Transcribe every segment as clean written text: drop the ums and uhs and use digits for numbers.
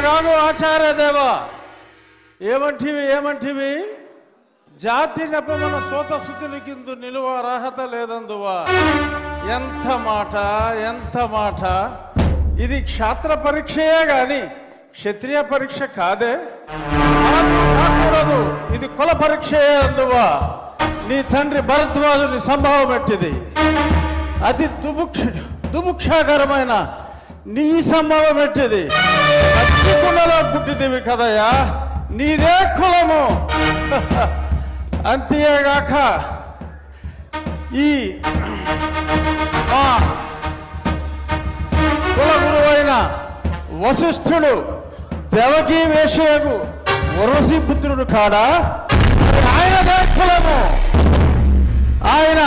కాదు ఆచార్య దేవ. ఏమంటివి జాతి నెపమన సోత శుద్ధునికిందు నిలువ అర్హత లేదందువా. ఎంత మాట. ఇది క్షాత్ర పరీక్షయే గాని క్షత్రియ పరీక్ష కాదే. కాకూడదు, ఇది కుల పరీక్షయే అందువా. నీ తండ్రి భరద్వాజుని సంభవం ఎట్టిది. అతి దుముక్షాకరమైన నీ సంభవం ఎట్టిది. కుండలో పుట్టిదివి కదయ్యా, నీదే కులము. అంతేగాక ఈ కుల గురువైన వశిష్ఠుడు దేవకీ వేషయకు ఉర్వశీ పుత్రుడు కాడా. ఆయనదే కులము. ఆయన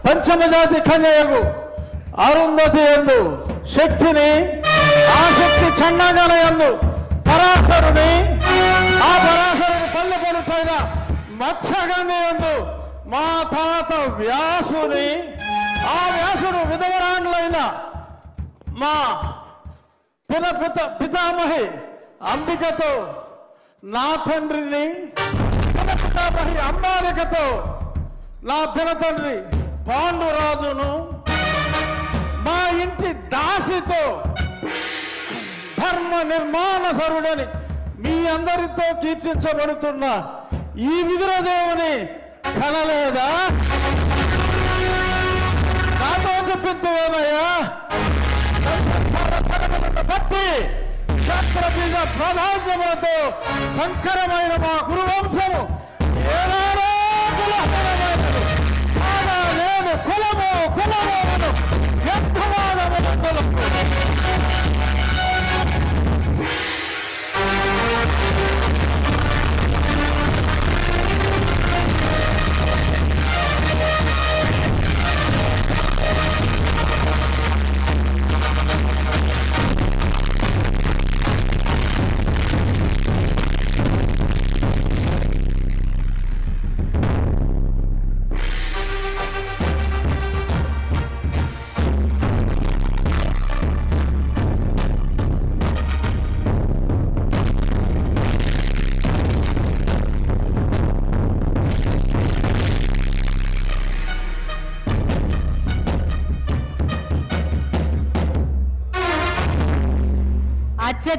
పంచమజాతి కన్యకు అరుంధతి యందు శక్తిని, ఆ శక్తి చండాగణ యందు పరాశరుని, ఆ పరాశరుని పల్లె పలుచైన మత్స్యగంధి యందు మా తాత వ్యాసుని, ఆ వ్యాసుడు విధవరాండ్లైన మా పితామహి అంబికతో, నా తండ్రిని పితామహి అంబాలికతో, నా పినతండ్రి పాండురాజును, మా ఇంటి దాసితో ధర్మ నిర్మాణ సరుడని మీ అందరితో కీర్తించబడుతున్న ఈ విదురదేవుని కనలేదా? నాతో చెప్పిందేమయ్యా. బట్టి క్షత్రబీజ ప్రాధాన్యములతో సంకరమైన మా కురువంశము ఏనాడో కులము వ్యర్థవాదములు.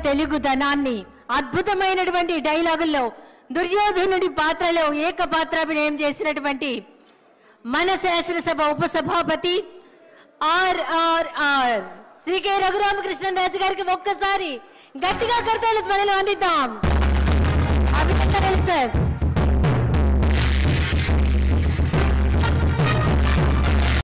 తెలుగుదనాన్ని అద్భుతమైనటువంటి డైలాగుల్లో దుర్యోధనుడి పాత్రలో ఏకపాత్రాభినయం చేసినటువంటి మన శాసనసభ ఉపసభాపతి ఆర్ఆర్ఆర్ శ్రీ కె రఘురామకృష్ణరాజు గారికి ఒక్కసారి గట్టిగా కర్తవ్య ధ్వనులు అందిద్దాం. అభినందనలు సార్.